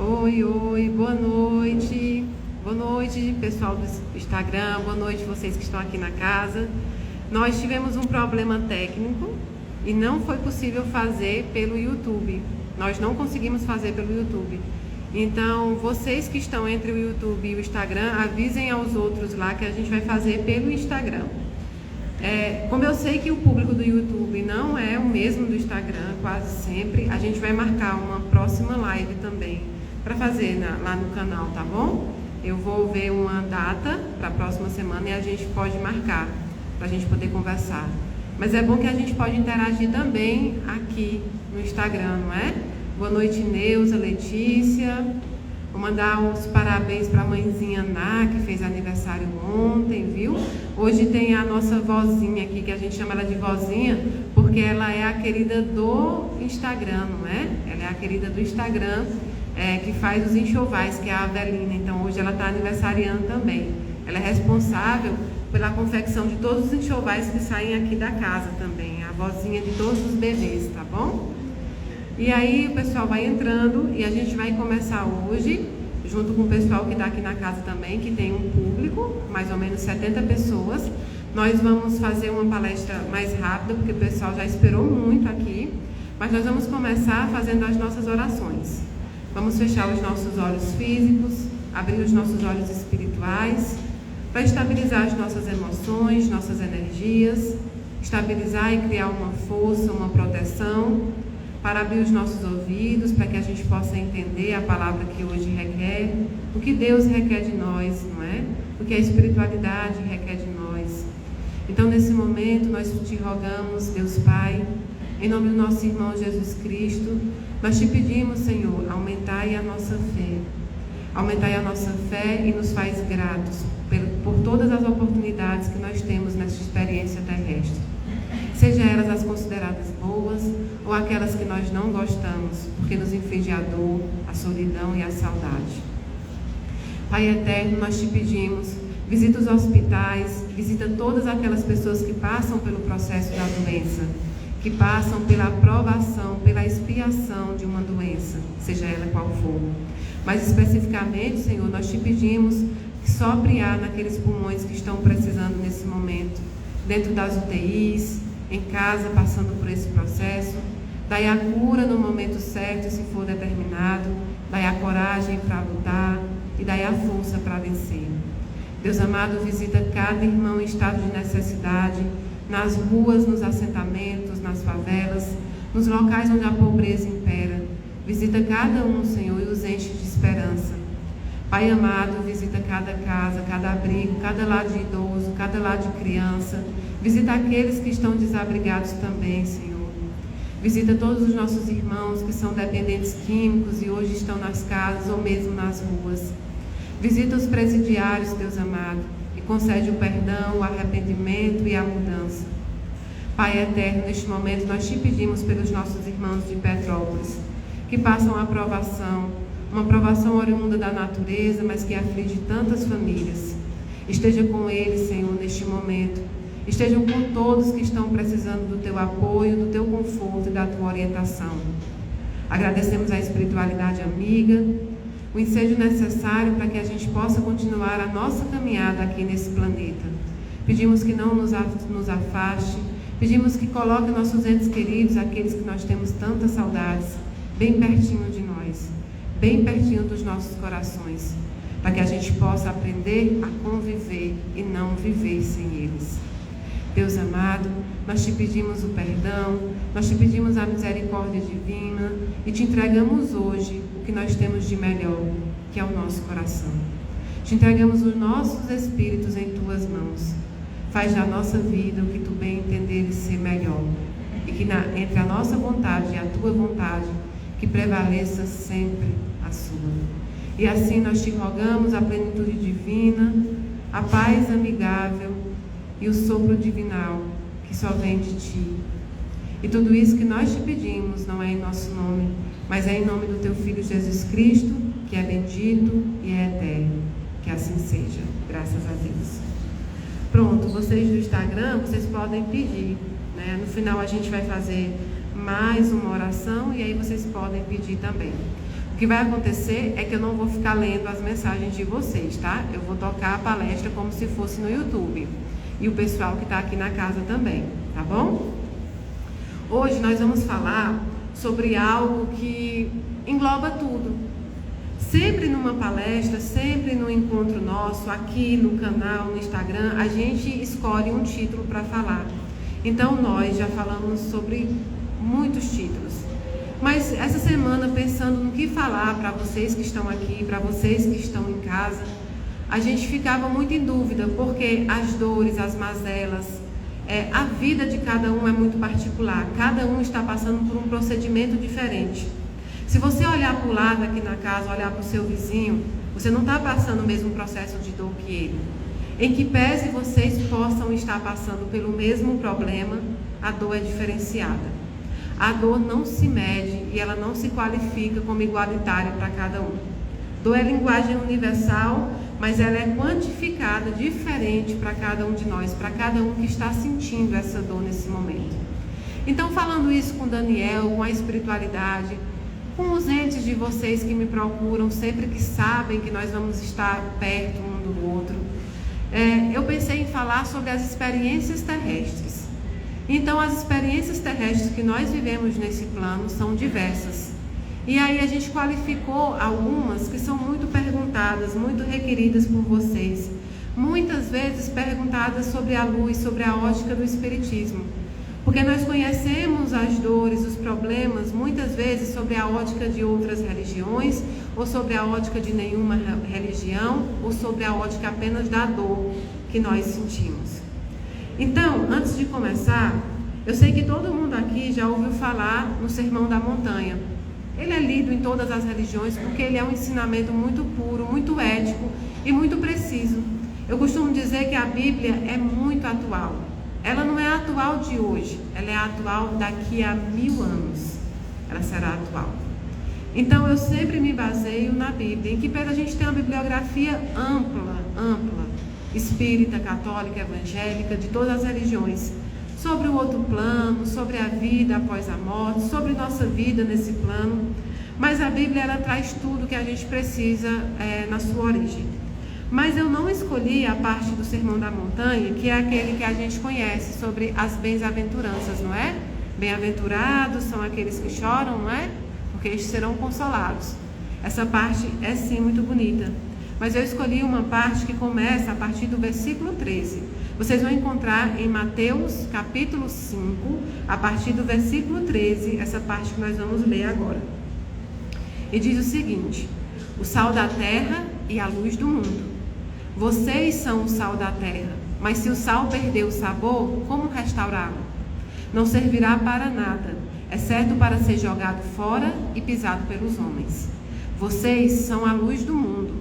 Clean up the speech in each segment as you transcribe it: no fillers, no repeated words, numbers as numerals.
Oi, boa noite. Boa noite, pessoal do Instagram. Boa noite, vocês que estão aqui na casa. Nós tivemos um problema técnico e não foi possível fazer pelo YouTube. Nós não conseguimos fazer pelo YouTube. Então, vocês que estão entre o YouTube e o Instagram, avisem aos outros lá que a gente vai fazer pelo Instagram. Como eu sei que o público do YouTube não é o mesmo do Instagram, quase sempre, a gente vai marcar uma próxima live também para fazer lá no canal, tá bom? Eu vou ver uma data para a próxima semana e a gente pode marcar para a gente poder conversar. Mas é bom que a gente pode interagir também aqui no Instagram, não é? Boa noite, Neuza, Letícia. Vou mandar uns parabéns para a mãezinha Ná, que fez aniversário ontem, viu? Hoje tem a nossa vozinha aqui, que a gente chama ela de vozinha, porque ela é a querida do Instagram, não é? Ela é a querida do Instagram, que faz os enxovais, que é a Avelina. Então hoje ela está aniversariando também. Ela é responsável pela confecção de todos os enxovais que saem aqui da casa também. A vozinha de todos os bebês, tá bom? E aí o pessoal vai entrando e a gente vai começar hoje, junto com o pessoal que está aqui na casa também, que tem um público, mais ou menos 70 pessoas. Nós vamos fazer uma palestra mais rápida, porque o pessoal já esperou muito aqui, mas nós vamos começar fazendo as nossas orações. Vamos fechar os nossos olhos físicos, abrir os nossos olhos espirituais, para estabilizar as nossas emoções, nossas energias, estabilizar e criar uma força, uma proteção, para abrir os nossos ouvidos, para que a gente possa entender a palavra que hoje requer, o que Deus requer de nós, não é? O que a espiritualidade requer de nós. Então, nesse momento, nós te rogamos, Deus Pai, em nome do nosso irmão Jesus Cristo, nós te pedimos, Senhor, aumentai a nossa fé. Aumentai a nossa fé e nos faz gratos por todas as oportunidades que nós temos nessa experiência terrestre. Seja elas as consideradas boas ou aquelas que nós não gostamos, porque nos inflige a dor, a solidão e a saudade. Pai eterno, nós te pedimos, visita os hospitais, visita todas aquelas pessoas que passam pelo processo da doença, que passam pela aprovação, pela expiação de uma doença, seja ela qual for. Mas especificamente, Senhor, nós te pedimos que sopre ar naqueles pulmões que estão precisando nesse momento, dentro das UTIs, em casa, passando por esse processo. Dai a cura no momento certo, se for determinado. Dai a coragem para lutar e dai a força para vencer. Deus amado, visita cada irmão em estado de necessidade, nas ruas, nos assentamentos, nas favelas, nos locais onde a pobreza impera. Visita cada um, Senhor, e os enche de esperança. Pai amado, visita cada casa, cada abrigo, cada lar de idoso, cada lar de criança. Visita aqueles que estão desabrigados também, Senhor. Visita todos os nossos irmãos que são dependentes químicos e hoje estão nas casas ou mesmo nas ruas. Visita os presidiários, Deus amado, e concede o perdão, o arrependimento e a mudança. Pai eterno, neste momento nós te pedimos pelos nossos irmãos de Petrópolis, que passam a aprovação, uma aprovação oriunda da natureza, mas que aflige tantas famílias. Esteja com eles, Senhor, neste momento. Estejam com todos que estão precisando do teu apoio, do teu conforto e da tua orientação. Agradecemos a espiritualidade amiga, o ensejo necessário para que a gente possa continuar a nossa caminhada aqui nesse planeta. Pedimos que não nos afaste, pedimos que coloque nossos entes queridos, aqueles que nós temos tantas saudades, bem pertinho de nós, bem pertinho dos nossos corações, para que a gente possa aprender a conviver e não viver sem eles. Deus amado, nós te pedimos o perdão, nós te pedimos a misericórdia divina e te entregamos hoje o que nós temos de melhor, que é o nosso coração. Te entregamos os nossos espíritos em tuas mãos. Faz da nossa vida o que tu bem entenderes ser melhor e que entre a nossa vontade e a tua vontade, que prevaleça sempre a sua. E assim nós te rogamos a plenitude divina, a paz amigável e o sopro divinal que só vem de ti. E tudo isso que nós te pedimos não é em nosso nome, mas é em nome do teu Filho Jesus Cristo, que é bendito e é eterno. Que assim seja, graças a Deus. Pronto, vocês do Instagram, vocês podem pedir, né? No final a gente vai fazer mais uma oração e aí vocês podem pedir também. O que vai acontecer é que eu não vou ficar lendo as mensagens de vocês, tá? Eu vou tocar a palestra como se fosse no YouTube. E o pessoal que está aqui na casa também, tá bom? Hoje nós vamos falar sobre algo que engloba tudo. Sempre numa palestra, sempre no encontro nosso, aqui no canal, no Instagram, a gente escolhe um título para falar. Então nós já falamos sobre muitos títulos. Mas essa semana, pensando no que falar para vocês que estão aqui, para vocês que estão em casa, a gente ficava muito em dúvida, porque as dores, as mazelas, a vida de cada um é muito particular. Cada um está passando por um procedimento diferente. Se você olhar para o lado aqui na casa, olhar para o seu vizinho, você não está passando o mesmo processo de dor que ele. Em que pese vocês possam estar passando pelo mesmo problema, a dor é diferenciada. A dor não se mede e ela não se qualifica como igualitária para cada um. Dor é linguagem universal, mas ela é quantificada diferente para cada um de nós, para cada um que está sentindo essa dor nesse momento. Então, falando isso com Daniel, com a espiritualidade, com os entes de vocês que me procuram sempre que sabem que nós vamos estar perto um do outro, eu pensei em falar sobre as experiências terrestres. Então, as experiências terrestres que nós vivemos nesse plano são diversas. E aí a gente qualificou algumas que são muito perguntadas, muito requeridas por vocês. Muitas vezes perguntadas sobre a luz, sobre a ótica do espiritismo. Porque nós conhecemos as dores, os problemas, muitas vezes sobre a ótica de outras religiões, ou sobre a ótica de nenhuma religião, ou sobre a ótica apenas da dor que nós sentimos. Então, antes de começar, eu sei que todo mundo aqui já ouviu falar no Sermão da Montanha. Ele é lido em todas as religiões porque ele é um ensinamento muito puro, muito ético e muito preciso. Eu costumo dizer que a Bíblia é muito atual. Ela não é atual de hoje, ela é atual daqui a 1000 anos. Ela será atual. Então eu sempre me baseio na Bíblia, em que a gente tem uma bibliografia ampla, espírita, católica, evangélica, de todas as religiões. Sobre o outro plano, sobre a vida após a morte, sobre nossa vida nesse plano. Mas a Bíblia, ela traz tudo que a gente precisa na sua origem. Mas eu não escolhi a parte do Sermão da Montanha, que é aquele que a gente conhece, sobre as bem-aventuranças, não é? Bem-aventurados são aqueles que choram, não é? Porque eles serão consolados. Essa parte é sim muito bonita. Mas eu escolhi uma parte que começa a partir do versículo 13. Vocês vão encontrar em Mateus capítulo 5, a partir do versículo 13, essa parte que nós vamos ler agora. E diz o seguinte: o sal da terra e a luz do mundo. Vocês são o sal da terra, mas se o sal perder o sabor, como restaurá-lo? Não servirá para nada, exceto para ser jogado fora e pisado pelos homens. Vocês são a luz do mundo.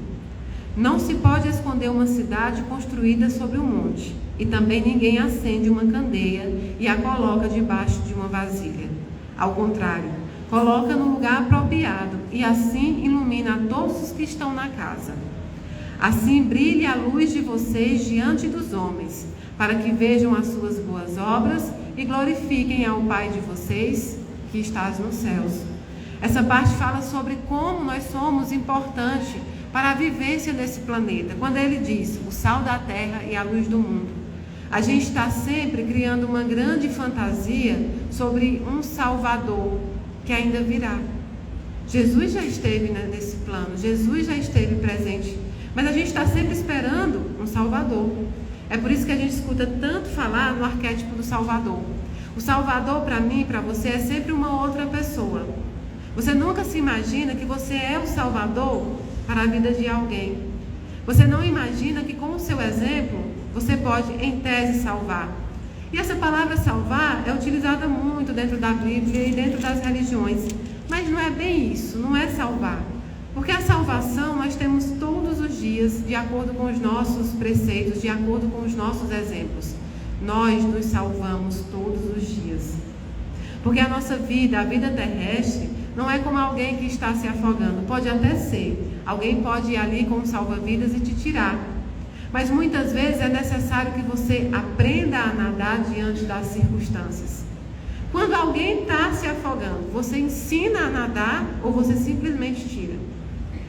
Não se pode esconder uma cidade construída sobre um monte, e também ninguém acende uma candeia e a coloca debaixo de uma vasilha. Ao contrário, coloca no lugar apropriado e assim ilumina a todos os que estão na casa. Assim brilhe a luz de vocês diante dos homens, para que vejam as suas boas obras e glorifiquem ao Pai de vocês que está nos céus. Essa parte fala sobre como nós somos importantes para a vivência desse planeta. Quando ele diz o sal da terra e a luz do mundo, a gente está sempre criando uma grande fantasia sobre um Salvador que ainda virá. Jesus já esteve nesse plano, Jesus já esteve presente, mas a gente está sempre esperando um Salvador. É por isso que a gente escuta tanto falar no arquétipo do Salvador. O Salvador, para mim e para você, é sempre uma outra pessoa. Você nunca se imagina que você é o Salvador para a vida de alguém. Você não imagina que com o seu exemplo você pode, em tese, salvar. E essa palavra salvar é utilizada muito dentro da Bíblia e dentro das religiões. Mas não é bem isso, não é salvar. Porque a salvação nós temos todos os dias, de acordo com os nossos preceitos, de acordo com os nossos exemplos. Nós nos salvamos todos os dias. Porque a nossa vida, a vida terrestre, não é como alguém que está se afogando. Pode até ser. Alguém pode ir ali com um salva-vidas e te tirar. Mas muitas vezes é necessário que você aprenda a nadar diante das circunstâncias. Quando alguém está se afogando, você ensina a nadar ou você simplesmente tira?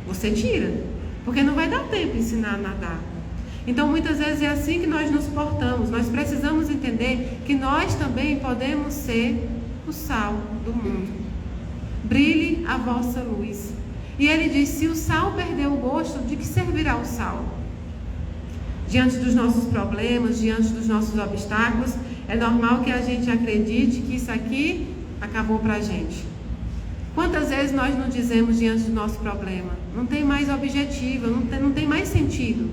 Você tira, porque não vai dar tempo de ensinar a nadar. Então muitas vezes é assim que nós nos portamos. Nós precisamos entender que nós também podemos ser o sal do mundo. Brilhe a vossa luz. E ele diz, se o sal perder o gosto, de que servirá o sal? Diante dos nossos problemas, diante dos nossos obstáculos, é normal que a gente acredite que isso aqui acabou pra gente. Quantas vezes nós não dizemos diante do nosso problema? Não tem mais objetivo, não tem mais sentido.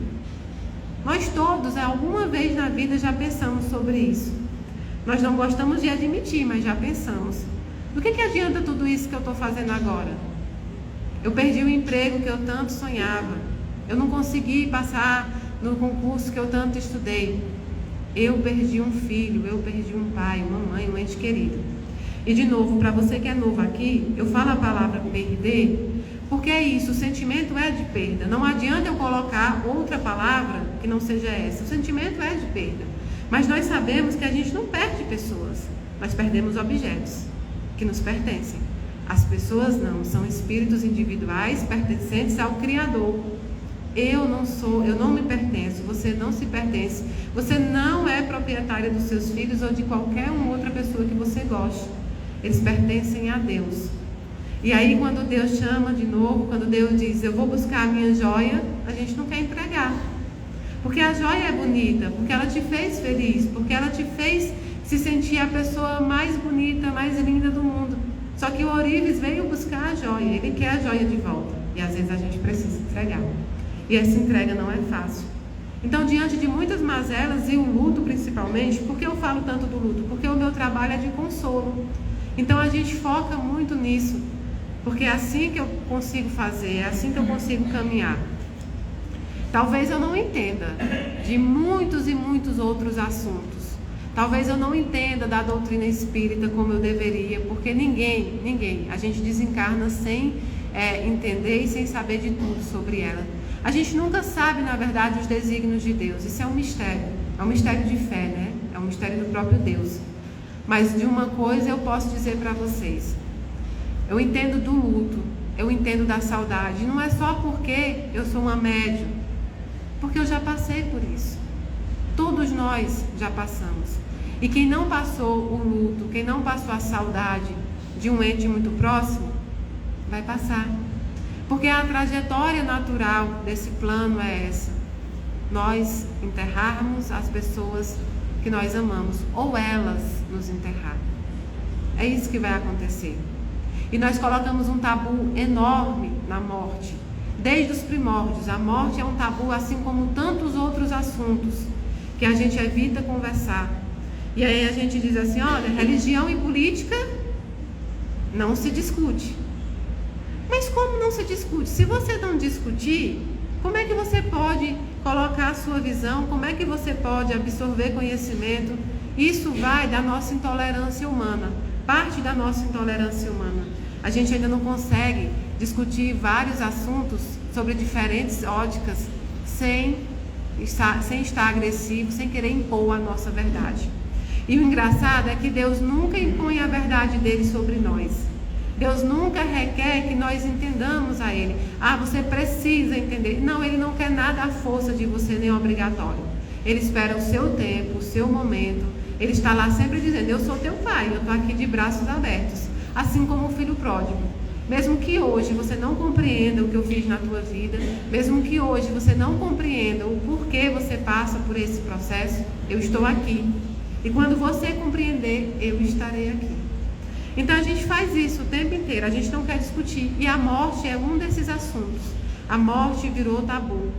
Nós todos, alguma vez na vida, já pensamos sobre isso. Nós não gostamos de admitir, mas já pensamos. Do que adianta tudo isso que eu estou fazendo agora? Eu perdi o emprego que eu tanto sonhava. Eu não consegui passar no concurso que eu tanto estudei. Eu perdi um filho, eu perdi um pai, uma mãe, um ente querido. E de novo, para você que é novo aqui, eu falo a palavra perder, porque é isso, o sentimento é de perda. Não adianta eu colocar outra palavra que não seja essa. O sentimento é de perda. Mas nós sabemos que a gente não perde pessoas, nós perdemos objetos que nos pertencem. As pessoas não, são espíritos individuais pertencentes ao Criador. Eu não me pertenço, você não se pertence. Você não é proprietária dos seus filhos ou de qualquer outra pessoa que você goste. Eles pertencem a Deus. E aí quando Deus chama de novo, quando Deus diz, eu vou buscar a minha joia, a gente não quer entregar. Porque a joia é bonita, porque ela te fez feliz, porque ela te fez se sentir a pessoa mais bonita, mais linda do mundo. Só que o ourives veio buscar a joia, ele quer a joia de volta. E às vezes a gente precisa entregar. E essa entrega não é fácil. Então, diante de muitas mazelas, e o luto principalmente, por que eu falo tanto do luto? Porque o meu trabalho é de consolo. Então a gente foca muito nisso. Porque é assim que eu consigo fazer, é assim que eu consigo caminhar. Talvez eu não entenda de muitos e muitos outros assuntos. Talvez eu não entenda da doutrina espírita como eu deveria, porque ninguém, a gente desencarna sem entender e sem saber de tudo sobre ela. A gente nunca sabe, na verdade, os desígnios de Deus. Isso é um mistério de fé, né? É um mistério do próprio Deus. Mas de uma coisa eu posso dizer para vocês. Eu entendo do luto, eu entendo da saudade. Não é só porque eu sou uma médium, porque eu já passei por isso. Todos nós já passamos. E quem não passou o luto, quem não passou a saudade de um ente muito próximo, vai passar. Porque a trajetória natural desse plano é essa. Nós enterrarmos as pessoas que nós amamos, ou elas nos enterrar. É isso que vai acontecer. E nós colocamos um tabu enorme na morte. Desde os primórdios, a morte é um tabu, assim como tantos outros assuntos que a gente evita conversar. E aí a gente diz assim, olha, religião e política não se discute. Mas como não se discute? Se você não discutir, como é que você pode colocar a sua visão? Como é que você pode absorver conhecimento? Isso vai da nossa intolerância humana, parte da nossa intolerância humana. A gente ainda não consegue discutir vários assuntos sobre diferentes óticas sem estar agressivo, sem querer impor a nossa verdade. E o engraçado é que Deus nunca impõe a verdade dele sobre nós. Deus nunca requer que nós entendamos a Ele. Ah, você precisa entender. Não, Ele não quer nada à força de você, nem obrigatório. Ele espera o seu tempo, o seu momento. Ele está lá sempre dizendo, eu sou teu pai, eu estou aqui de braços abertos. Assim como o filho pródigo. Mesmo que hoje você não compreenda o que eu fiz na tua vida, mesmo que hoje você não compreenda o porquê você passa por esse processo, eu estou aqui. E quando você compreender, eu estarei aqui. Então a gente faz isso o tempo inteiro, a gente não quer discutir. E a morte é um desses assuntos. A morte virou tabu.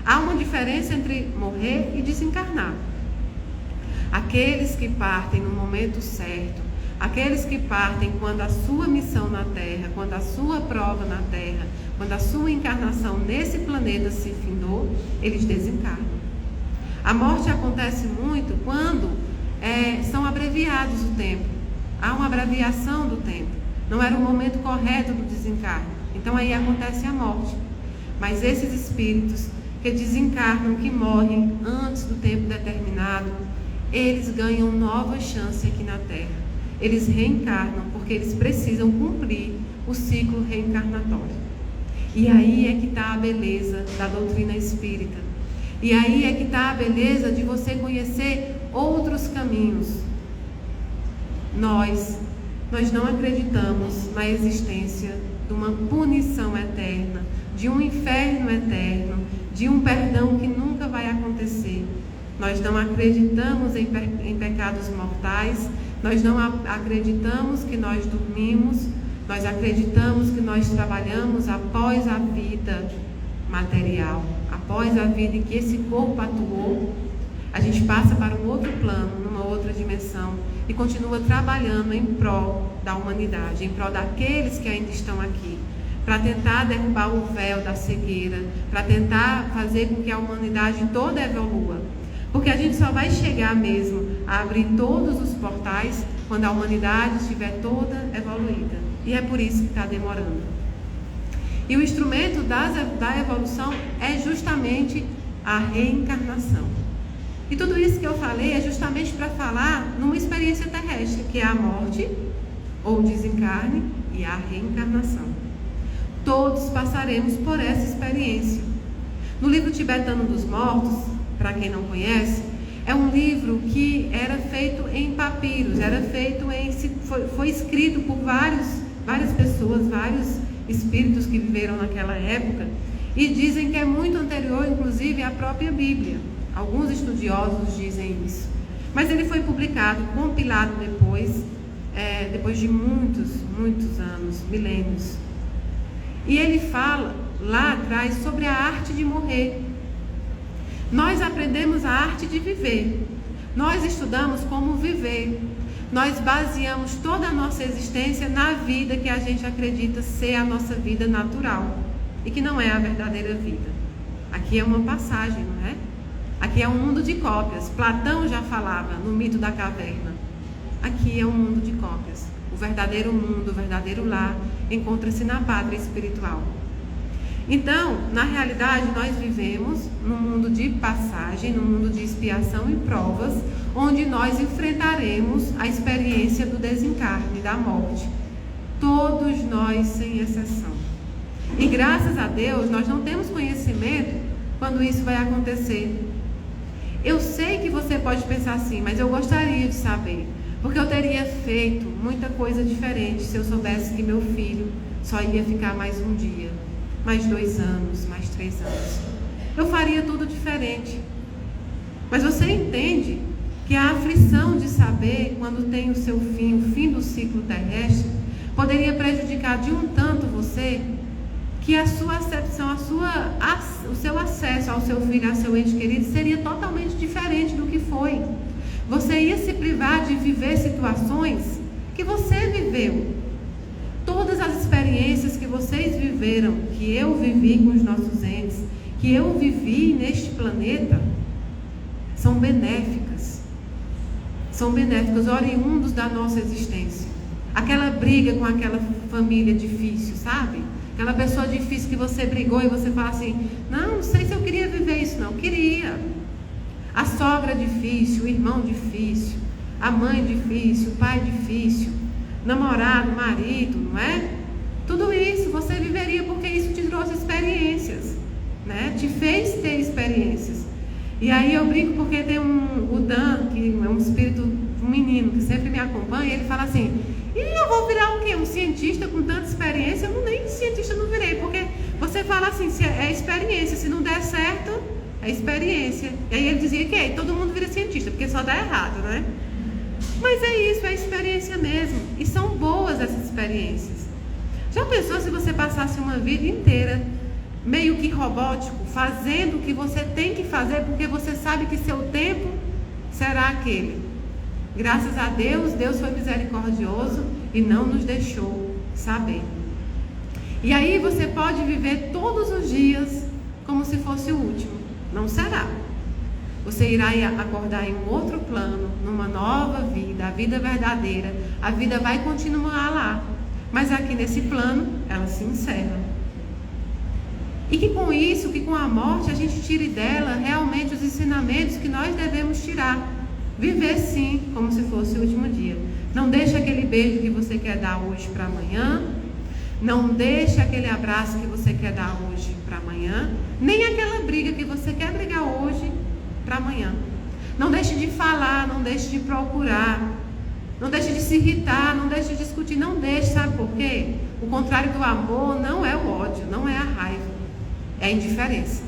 Há uma diferença entre morrer e desencarnar. Aqueles que partem no momento certo, aqueles que partem quando a sua missão na Terra, quando a sua prova na Terra, quando a sua encarnação nesse planeta se findou, eles desencarnam. A morte acontece muito quando são abreviados o tempo. Há uma abreviação do tempo. Não era o momento correto do desencarno. Então aí acontece a morte. Mas esses espíritos que desencarnam, que morrem antes do tempo determinado, eles ganham nova chance aqui na Terra. eles reencarnam porque eles precisam cumprir o ciclo reencarnatório. E aí é que está a beleza da doutrina espírita. E aí é que está a beleza de você conhecer outros caminhos. Nós não acreditamos na existência de uma punição eterna, de um inferno eterno, de um perdão que nunca vai acontecer. Nós não acreditamos em pecados mortais, nós não acreditamos que nós dormimos, nós acreditamos que nós trabalhamos após a vida material, após a vida em que esse corpo atuou. A gente passa para um outro plano, numa outra dimensão, e continua trabalhando em prol da humanidade, em prol daqueles que ainda estão aqui, para tentar derrubar o véu da cegueira, para tentar fazer com que a humanidade toda evolua. Porque a gente só vai chegar mesmo a abrir todos os portais quando a humanidade estiver toda evoluída. E é por isso que está demorando. E o instrumento da evolução é justamente a reencarnação. E tudo isso que eu falei é justamente para falar numa experiência terrestre, que é a morte, ou desencarne, e a reencarnação. Todos passaremos por essa experiência. No livro Tibetano dos Mortos, para quem não conhece, é um livro que era feito em papiros, foi escrito por várias pessoas, vários espíritos que viveram naquela época, e dizem que é muito anterior, inclusive, à própria Bíblia. Alguns estudiosos dizem isso. Mas ele foi publicado, compilado depois de muitos anos, milênios. E ele fala lá atrás sobre a arte de morrer. Nós aprendemos a arte de viver. Nós estudamos como viver. Nós baseamos toda a nossa existência na vida que a gente acredita ser a nossa vida natural e que não é a verdadeira vida. Aqui é uma passagem, não é? Aqui é um mundo de cópias. Platão já falava no mito da caverna. Aqui é um mundo de cópias. O verdadeiro mundo, o verdadeiro lar, encontra-se na pátria espiritual. Então, na realidade, nós vivemos num mundo de passagem, num mundo de expiação e provas, onde nós enfrentaremos a experiência do desencarne, da morte. Todos nós, sem exceção. E graças a Deus, nós não temos conhecimento quando isso vai acontecer. Eu sei que você pode pensar assim, mas eu gostaria de saber, porque eu teria feito muita coisa diferente se eu soubesse que meu filho só ia ficar mais um dia, mais 2 anos, mais 3 anos. Eu faria tudo diferente. Mas você entende que a aflição de saber quando tem o seu fim, o fim do ciclo terrestre, poderia prejudicar de um tanto você, que a sua acepção, o seu acesso ao seu filho, ao seu ente querido, seria totalmente diferente do que foi. Você ia se privar de viver situações que você viveu. Todas as experiências que vocês viveram, que eu vivi com os nossos entes, que eu vivi neste planeta, são benéficas. São benéficas, oriundos da nossa existência. Aquela briga com aquela família difícil, sabe? Aquela pessoa difícil que você brigou e você fala assim, não sei se eu queria viver isso, não. Queria. A sogra difícil, o irmão difícil, a mãe difícil, o pai difícil, namorado, marido, não é? Tudo isso você viveria porque isso te trouxe experiências, né? Te fez ter experiências. E aí eu brinco porque tem o Dan, que é um espírito, um menino que sempre me acompanha, e ele fala assim, e eu vou virar o quê? Um cientista com tanta experiência? Eu nem cientista não virei, porque você fala assim, se é experiência, se não der certo, é experiência. E aí ele dizia que todo mundo vira cientista, porque só dá errado, né? Mas é isso, é experiência mesmo. E são boas essas experiências. Já pensou se você passasse uma vida inteira meio que robótico, fazendo o que você tem que fazer, porque você sabe que seu tempo será aquele? Graças a Deus, Deus foi misericordioso e não nos deixou saber. E aí você pode viver todos os dias como se fosse o último. Não será. Você irá acordar em um outro plano, numa nova vida, a vida verdadeira. A vida vai continuar lá. Mas aqui nesse plano, ela se encerra. E que com isso, que com a morte, a gente tire dela realmente os ensinamentos que nós devemos tirar. Viver sim, como se fosse o último dia. Não deixe aquele beijo que você quer dar hoje para amanhã. Não deixe aquele abraço que você quer dar hoje para amanhã. Nem aquela briga que você quer brigar hoje para amanhã. Não deixe de falar, não deixe de procurar. Não deixe de se irritar, não deixe de discutir. Não deixe, sabe por quê? O contrário do amor não é o ódio, não é a raiva. É a indiferença.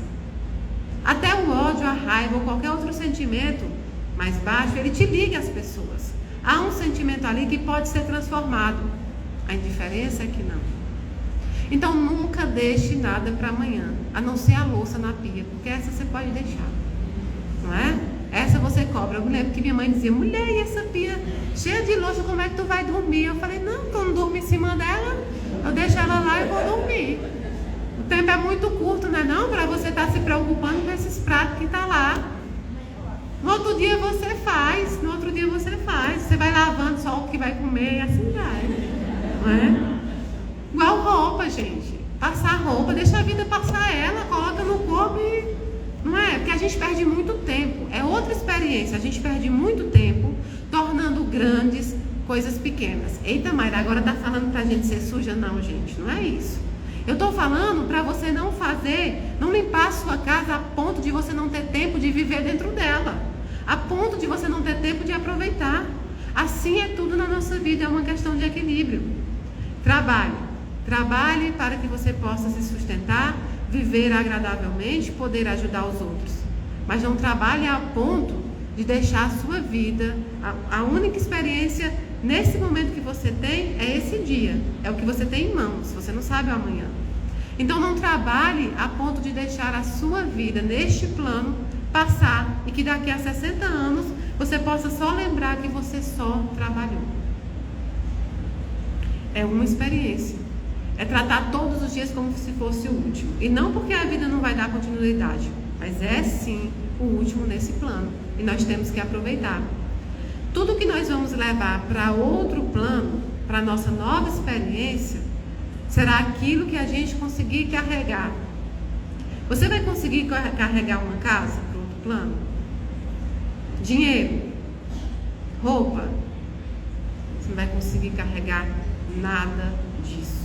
Até o ódio, a raiva ou qualquer outro sentimento mais baixo, ele te liga às pessoas. Há um sentimento ali que pode ser transformado. A indiferença é que não. Então nunca deixe nada para amanhã, a não ser a louça na pia, porque essa você pode deixar, não é? Essa você cobra. Eu me lembro que minha mãe dizia: mulher, e essa pia cheia de louça, como é que tu vai dormir? Eu falei: não, tu não durmo em cima dela, eu deixo ela lá e vou dormir. O tempo é muito curto, não é não? Para você estar se preocupando com esses pratos que tá lá. No outro dia você faz, você vai lavando só o que vai comer e assim vai, não é? Igual roupa, gente. Passar roupa, deixa a vida passar ela, coloca no corpo e... Não é? Porque a gente perde muito tempo. É outra experiência. A gente perde muito tempo tornando grandes coisas pequenas. Eita, Mayra, agora tá falando pra gente ser suja? Não, gente, não é isso. Eu tô falando pra você não limpar a sua casa a ponto de você não ter tempo de viver dentro dela. A ponto de você não ter tempo de aproveitar. Assim é tudo na nossa vida, é uma questão de equilíbrio. Trabalhe para que você possa se sustentar, viver agradavelmente, poder ajudar os outros. Mas não trabalhe a ponto de deixar a sua vida, a única experiência nesse momento que você tem é esse dia, é o que você tem em mãos, você não sabe o amanhã. Então não trabalhe a ponto de deixar a sua vida neste plano passar e que daqui a 60 anos você possa só lembrar que você só trabalhou. É uma experiência. É tratar todos os dias como se fosse o último. E não porque a vida não vai dar continuidade, mas é sim o último nesse plano. E nós temos que aproveitar. Tudo que nós vamos levar para outro plano, para a nossa nova experiência, será aquilo que a gente conseguir carregar. Você vai conseguir carregar uma casa para outro plano? Dinheiro? Roupa? Você não vai conseguir carregar nada disso.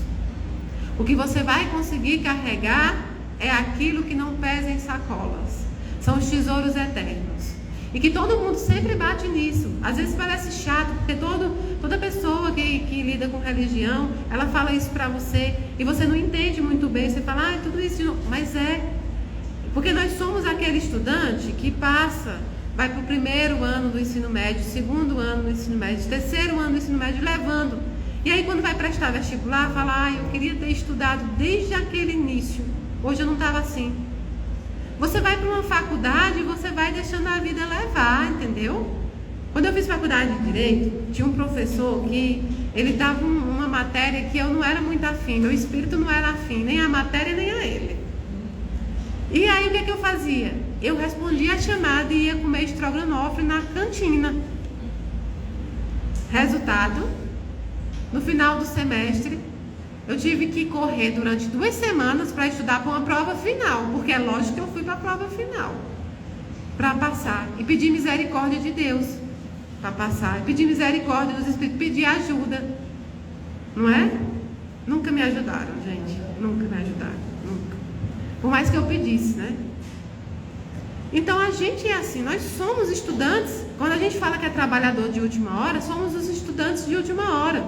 O que você vai conseguir carregar é aquilo que não pesa em sacolas. São os tesouros eternos. E que todo mundo sempre bate nisso. Às vezes parece chato, porque toda pessoa que lida com religião, ela fala isso pra você e você não entende muito bem. Você fala, tudo isso de novo. Mas é. Porque nós somos aquele estudante que vai pro primeiro ano do ensino médio, segundo ano do ensino médio, terceiro ano do ensino médio, levando. E aí quando vai prestar vestibular, fala, eu queria ter estudado desde aquele início. Hoje eu não estava assim. Você vai para uma faculdade e você vai deixando a vida levar, entendeu? Quando eu fiz faculdade de Direito, tinha um professor que ele dava uma matéria que eu não era muito afim, meu espírito não era afim, nem a matéria nem a ele. E aí o que eu fazia? Eu respondia a chamada e ia comer estrogonofe na cantina. Resultado, no final do semestre, eu tive que correr durante 2 semanas para estudar para uma prova final, porque é lógico que eu fui para a prova final, para passar, e pedir misericórdia de Deus para passar, e pedir misericórdia dos Espíritos, pedir ajuda, não é? Nunca me ajudaram, gente, nunca me ajudaram, nunca, por mais que eu pedisse, né? Então a gente é assim, nós somos estudantes. Quando a gente fala que é trabalhador de última hora, somos os estudantes de última hora.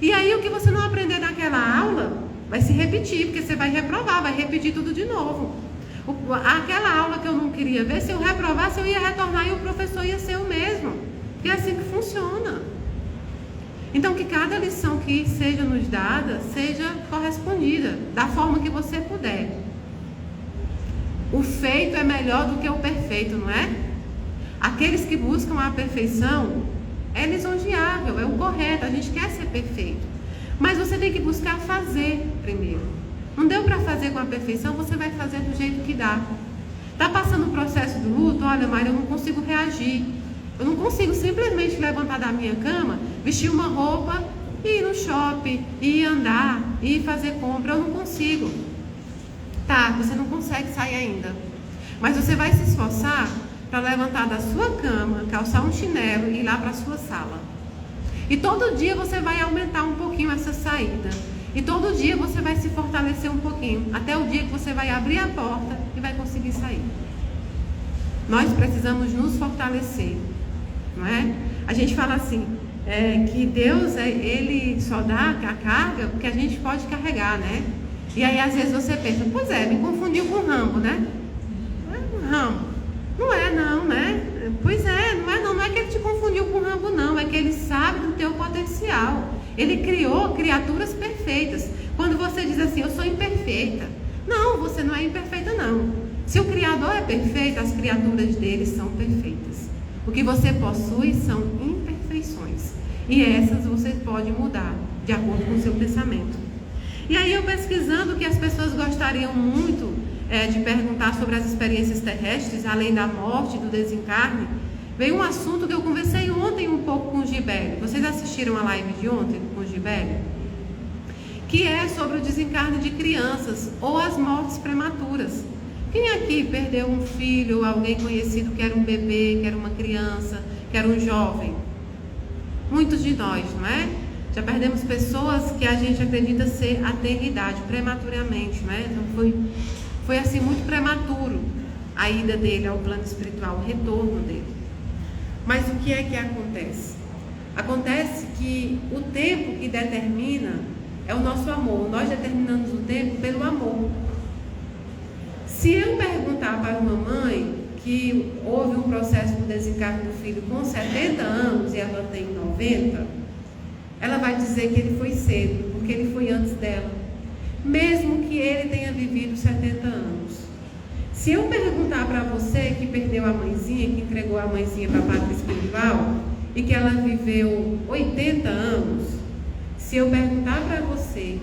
E aí o que você não aprender naquela aula vai se repetir, porque você vai reprovar, vai repetir tudo de novo. Aquela aula que eu não queria ver, se eu reprovasse, eu ia retornar e o professor ia ser o mesmo. E é assim que funciona. Então que cada lição que seja nos dada, seja correspondida, da forma que você puder. O feito é melhor do que o perfeito, não é? Aqueles que buscam a perfeição, é lisonjeável, é o correto, a gente quer ser perfeito. Mas você tem que buscar fazer primeiro. Não deu para fazer com a perfeição, você vai fazer do jeito que dá. Está passando o processo do luto, olha, Maria, eu não consigo reagir. Eu não consigo simplesmente levantar da minha cama, vestir uma roupa, e ir no shopping, e ir andar, e ir fazer compra, eu não consigo. Tá, você não consegue sair ainda. Mas você vai se esforçar para levantar da sua cama, calçar um chinelo e ir lá para a sua sala. E todo dia você vai aumentar um pouquinho essa saída. E todo dia você vai se fortalecer um pouquinho, até o dia que você vai abrir a porta e vai conseguir sair. Nós precisamos nos fortalecer, não é? A gente fala assim, que Deus, Ele só dá a carga porque a gente pode carregar, né? E aí às vezes você pensa, pois me confundiu com Rambo, né? Não é um Rambo. Não é não, né? Pois não é que Ele te confundiu com Rambo não, é que Ele sabe do teu potencial. Ele criou criaturas perfeitas. Quando você diz assim, eu sou imperfeita. Não, você não é imperfeita não. Se o Criador é perfeito, as criaturas dele são perfeitas. O que você possui são imperfeições. E essas você pode mudar, de acordo com o seu pensamento. E aí eu pesquisando, que as pessoas gostariam muito de perguntar sobre as experiências terrestres, além da morte, do desencarne, veio um assunto que eu conversei ontem um pouco com o Gibélio. Vocês assistiram a live de ontem com o Gibélio? Que é sobre o desencarne de crianças ou as mortes prematuras. Quem aqui perdeu um filho ou alguém conhecido que era um bebê, que era uma criança, que era um jovem? Muitos de nós, não é? Já perdemos pessoas que a gente acredita ser a ter idade, prematuramente, não é? Então foi assim muito prematuro a ida dele ao plano espiritual, o retorno dele. Mas o que é que acontece? Acontece que o tempo que determina é o nosso amor. Nós determinamos o tempo pelo amor. Se eu perguntar para uma mãe que houve um processo de desencarne do filho com 70 anos e ela tem 90, ela vai dizer que ele foi cedo, porque ele foi antes dela, mesmo que ele tenha vivido 70 anos. Se eu perguntar para você que perdeu a mãezinha, que entregou a mãezinha para a pátria espiritual e que ela viveu 80 anos, se eu perguntar para você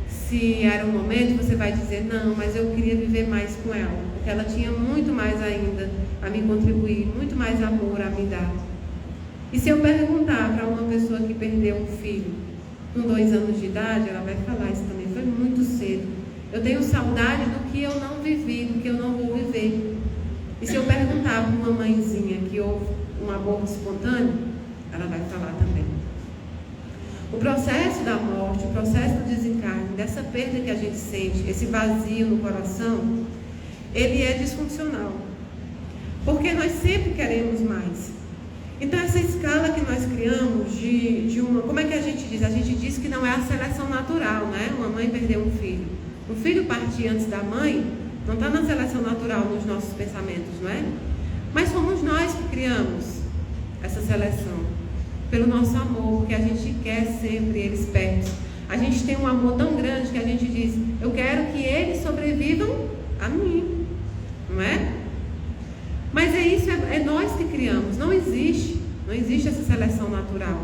se era o momento, você vai dizer, não, mas eu queria viver mais com ela, porque ela tinha muito mais ainda a me contribuir, muito mais amor a me dar. E se eu perguntar para uma pessoa que perdeu um filho com 2 anos de idade, ela vai falar, isso também foi muito cedo. Eu tenho saudade do que eu não vivi, do que eu não vou viver. E se eu perguntar para uma mãezinha que houve um aborto espontâneo, ela vai falar também. O processo da morte, o processo do desencarne, dessa perda que a gente sente, esse vazio no coração, ele é disfuncional. Porque nós sempre queremos mais. Então essa escala que nós criamos de uma... Como é que a gente diz? A gente diz que não é a seleção natural, né? Uma mãe perdeu um filho. O filho partir antes da mãe não está na seleção natural nos nossos pensamentos, não é? Mas somos nós que criamos essa seleção. Pelo nosso amor, porque a gente quer sempre eles perto. A gente tem um amor tão grande que a gente diz, eu quero que eles sobrevivam a mim, não é? Mas isso, é nós que criamos, não existe essa seleção natural.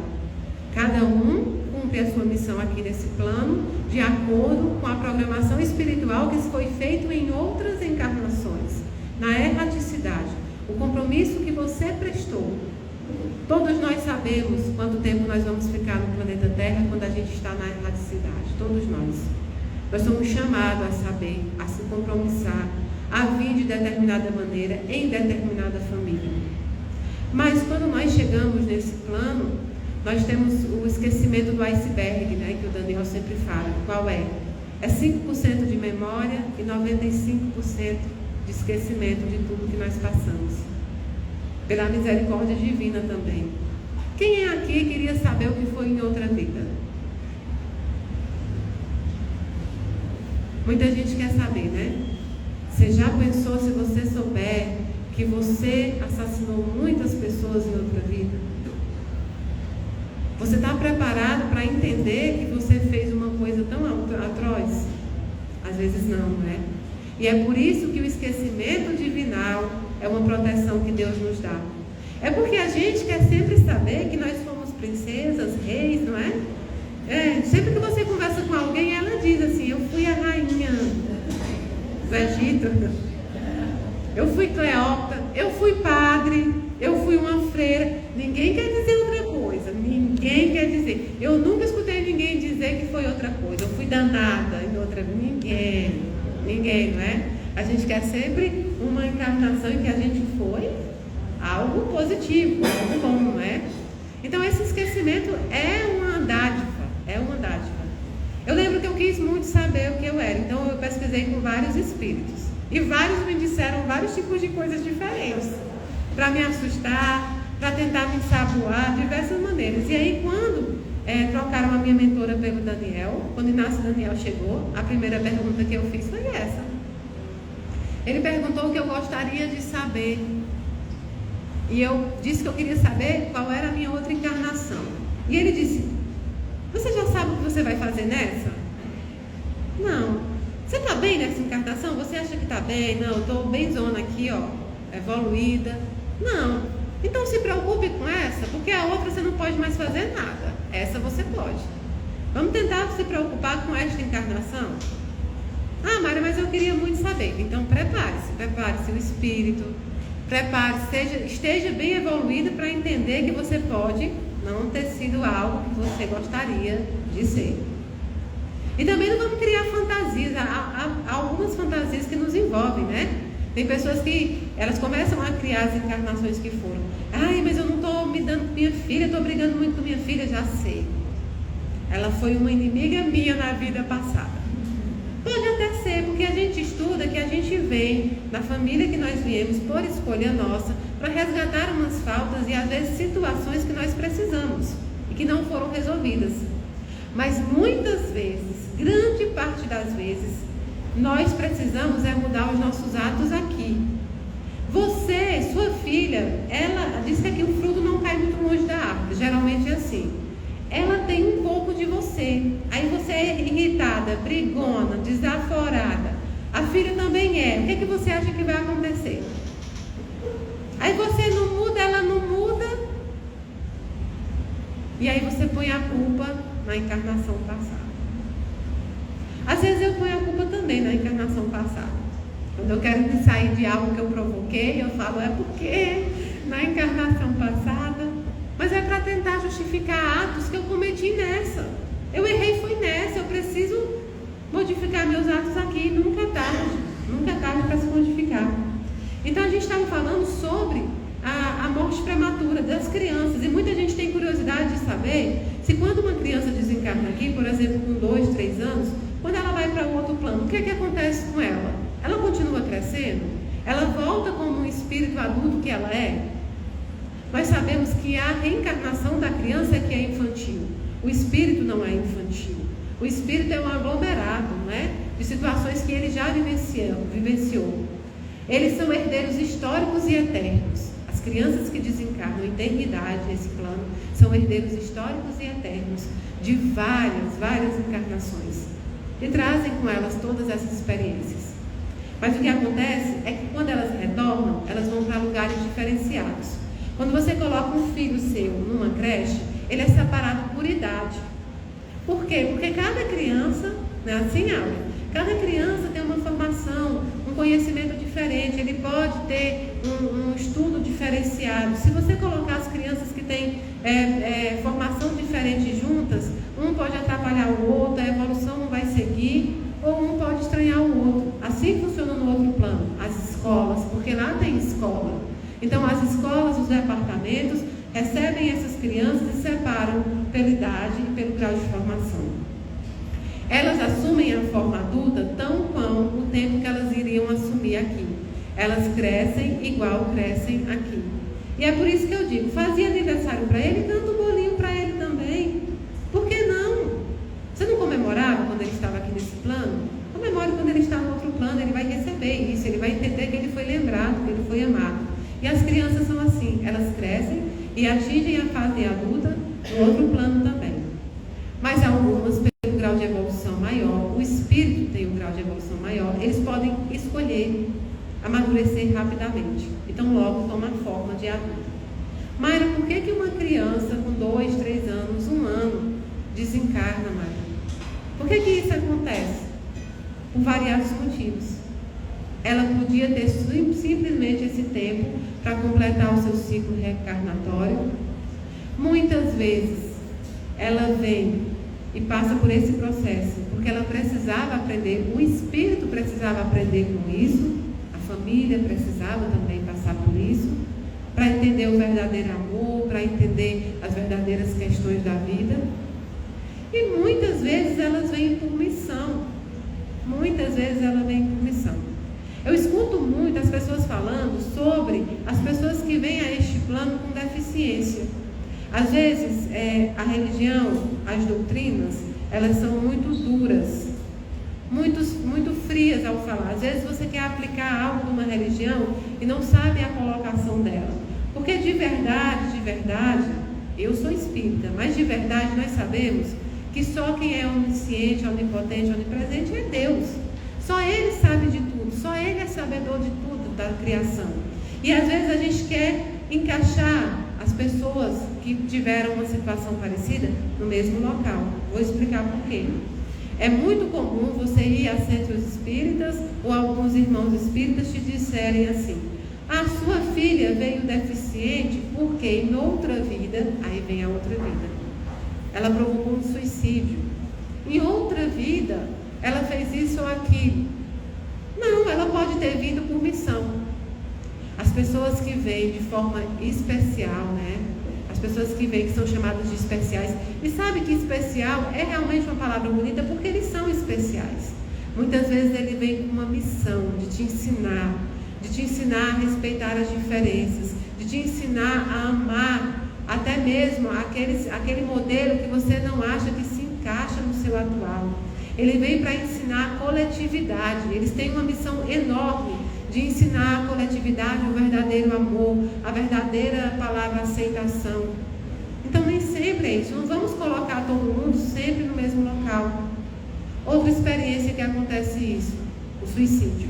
Cada um cumpre a sua missão aqui nesse plano, de acordo com a programação espiritual que foi feita em outras encarnações, na erraticidade, o compromisso que você prestou. Todos nós sabemos quanto tempo nós vamos ficar no planeta Terra quando a gente está na erraticidade. Todos nós. Nós somos chamados a saber, a se compromissar, a vir de determinada maneira, em determinada família. Mas quando nós chegamos nesse plano, nós temos o esquecimento do iceberg, né, que o Daniel sempre fala. Qual é? É 5% de memória e 95% de esquecimento de tudo que nós passamos. Pela misericórdia divina também. Quem aqui queria saber o que foi em outra vida? Muita gente quer saber, né? Você já pensou, se você souber, que você assassinou muitas pessoas em outra vida? Você está preparado para entender que você fez uma coisa tão atroz? Às vezes não, não é? E é por isso que o esquecimento divinal é uma proteção que Deus nos dá. É porque a gente quer sempre saber que nós somos princesas, reis, não é? Sempre que você conversa com alguém, ela diz assim, eu fui a rainha do Egito, eu fui Cleópatra, eu fui padre, eu fui uma freira. Ninguém quer dizer outra coisa, ninguém quer dizer. Eu nunca escutei ninguém dizer que foi outra coisa, eu fui danada em outra vida. Ninguém, não é? A gente quer sempre uma encarnação em que a gente foi algo positivo, algo bom, não é? Então esse esquecimento é uma dádiva, é uma dádiva. Eu lembro que eu quis muito saber o que eu era, então eu pesquisei com vários espíritos. E vários me disseram vários tipos de coisas diferentes, para me assustar, para tentar me ensaboar, de diversas maneiras. E aí quando trocaram a minha mentora pelo Daniel, quando Inácio Daniel chegou, a primeira pergunta que eu fiz foi essa. Ele perguntou o que eu gostaria de saber. E eu disse que eu queria saber qual era a minha outra encarnação. E ele disse: você já sabe o que você vai fazer nessa? Não. Você está bem nessa encarnação? Você acha que está bem? Não, eu estou benzona aqui, ó, evoluída. Não. Então se preocupe com essa, porque a outra você não pode mais fazer nada. Essa você pode. Vamos tentar se preocupar com esta encarnação? Ah, Mária, mas eu queria muito saber. Então prepare-se o espírito, prepare-se, esteja bem evoluído para entender que você pode não ter sido algo que você gostaria de ser. E também não vamos criar fantasias. Há algumas fantasias que nos envolvem, né? Tem pessoas que elas começam a criar as encarnações que foram. Ai, mas eu não estou me dando com minha filha, estou brigando muito com minha filha, já sei. Ela foi uma inimiga minha na vida passada. Pode até ser, porque a gente estuda que a gente vem da família que nós viemos por escolha nossa para resgatar umas faltas e às vezes situações que nós precisamos e que não foram resolvidas. Mas muitas vezes, grande parte das vezes, nós precisamos mudar os nossos atos aqui. Você, sua filha, ela diz que aqui o fruto não cai muito longe da árvore, geralmente é assim. Ela tem um pouco de você. Aí você é irritada, brigona, desaforada. A filha também é. O que é que você acha que vai acontecer? Aí você não muda, ela não muda. E aí você põe a culpa na encarnação passada. Às vezes eu ponho a culpa também na encarnação passada. Quando eu quero me sair de algo que eu provoquei, eu falo, é porque na encarnação passada. Mas é para tentar justificar atos que eu cometi nessa. Eu errei, foi nessa. Eu preciso modificar meus atos aqui. Nunca é tarde para se modificar. Então a gente estava falando sobre a morte prematura das crianças. E muita gente tem curiosidade de saber se quando uma criança desencarna aqui, por exemplo, com 2, 3 anos, quando ela vai para um outro plano, o que é que acontece com ela? Ela continua crescendo? Ela volta como um espírito adulto que ela é? Nós sabemos que a reencarnação da criança é que é infantil. O espírito não é infantil. O espírito é um aglomerado, né, de situações que ele já vivenciou. Eles são herdeiros históricos e eternos. As crianças que desencarnam a eternidade nesse plano são herdeiros históricos e eternos de várias encarnações. E trazem com elas todas essas experiências. Mas o que acontece é que quando elas retornam, elas vão para lugares diferenciados. Quando você coloca um filho seu numa creche, ele é separado por idade. Por quê? Porque cada criança, não é assim, Áurea? Cada criança tem uma formação, um conhecimento diferente, ele pode ter um estudo diferenciado. Se você colocar as crianças que têm formação diferente juntas, um pode atrapalhar o outro, a evolução não vai seguir, ou um pode estranhar o outro. Assim funciona no outro plano, as escolas, porque lá tem escola. Então as escolas, os departamentos recebem essas crianças e separam pela idade e pelo grau de formação. Elas assumem a forma adulta tão quão o tempo que elas iriam assumir aqui. Elas crescem igual crescem aqui. E é por isso que eu digo, fazia aniversário para ele, canta um bolinho para ele também. Por que não? Você não comemorava quando ele estava aqui nesse plano? Comemore quando ele está no outro plano, ele vai receber isso, ele vai entender que ele foi lembrado, que ele foi amado. E as crianças são assim, elas crescem e atingem a fase adulta no outro plano também. Mas algumas, pelo grau de evolução maior, o espírito tem um grau de evolução maior, eles podem escolher amadurecer rapidamente. Então logo toma forma de adulto. Mayra, por que uma criança com 2, 3 anos, 1 ano, desencarna, Mayra? Por que isso acontece? Por variados motivos. Ela podia ter simplesmente esse tempo para completar o seu ciclo reencarnatório. Muitas vezes ela vem e passa por esse processo porque ela precisava aprender, o espírito precisava aprender com isso, a família precisava também passar por isso, para entender o verdadeiro amor, para entender as verdadeiras questões da vida. E muitas vezes elas vêm por missão. Muitas vezes elas vêm por missão. Eu escuto muito as pessoas falando sobre as pessoas que vêm a este plano com deficiência. Às vezes, a religião, as doutrinas, elas são muito duras, muito frias ao falar. Às vezes você quer aplicar algo numa religião e não sabe a colocação dela. Porque de verdade, eu sou espírita, mas de verdade nós sabemos que só quem é onisciente, onipotente, onipresente é Deus. Só Ele sabe de tudo, só Ele é sabedor de tudo da criação. E às vezes a gente quer encaixar as pessoas que tiveram uma situação parecida no mesmo local. Vou explicar por quê. É muito comum você ir a centros espíritas ou alguns irmãos espíritas te disserem assim: a sua filha veio deficiente porque em outra vida, aí vem a outra vida, ela provocou um suicídio. Em outra vida, ela fez isso ou aquilo. Não, ela pode ter vindo por missão. As pessoas que vêm de forma especial, né? As pessoas que vêm, que são chamadas de especiais. E sabe que especial é realmente uma palavra bonita porque eles são especiais. Muitas vezes ele vem com uma missão de te ensinar a respeitar as diferenças, de te ensinar a amar até mesmo aquele modelo que você não acha que se encaixa no seu atual. Ele vem para ensinar a coletividade. Eles têm uma missão enorme de ensinar a coletividade o verdadeiro amor, a verdadeira palavra aceitação. Então nem sempre é isso. Não vamos colocar todo mundo sempre no mesmo local. Outra experiência que acontece isso, o suicídio.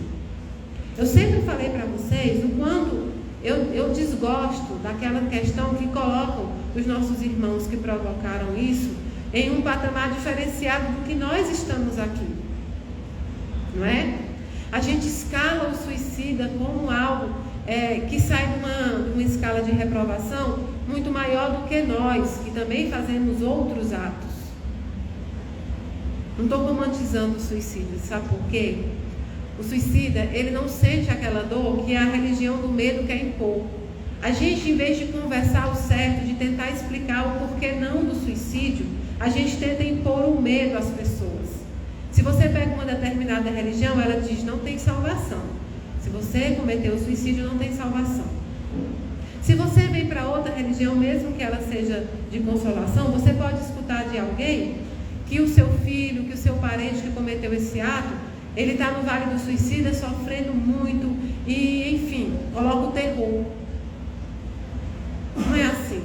Eu sempre falei para vocês o quanto eu desgosto daquela questão que colocam os nossos irmãos que provocaram isso em um patamar diferenciado do que nós estamos aqui. Não é? A gente escala o suicida como algo que sai de uma escala de reprovação muito maior do que nós, que também fazemos outros atos. Não estou romantizando o suicídio, sabe por quê? O suicida, ele não sente aquela dor que a religião do medo quer impor. A gente, em vez de conversar o certo, de tentar explicar o porquê não do suicídio, a gente tenta impor o medo às pessoas. Se você pega uma determinada religião, ela diz: não tem salvação. Se você cometeu suicídio, não tem salvação. Se você vem para outra religião, mesmo que ela seja de consolação, você pode escutar de alguém que o seu filho, que o seu parente que cometeu esse ato, ele está no vale do suicida sofrendo muito e, enfim, coloca o terror. Não é assim.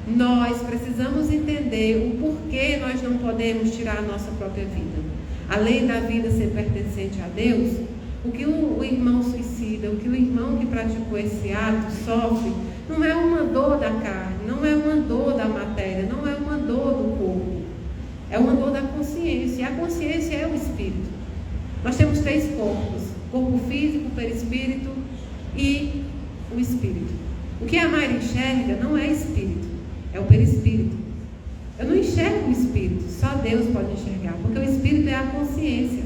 Nós precisamos entender o porquê nós não podemos tirar a nossa própria vida. Além da vida ser pertencente a Deus, o que o irmão suicida, o que o irmão que praticou esse ato sofre, não é uma dor da carne, não é uma dor da matéria, não é uma dor do corpo. É uma dor da consciência. E a consciência é o espírito. Nós temos 3 corpos: corpo físico, perispírito e o espírito. O que a Mayra enxerga não é espírito, é o perispírito. Eu não enxergo o espírito, só Deus pode enxergar, porque o espírito é a consciência.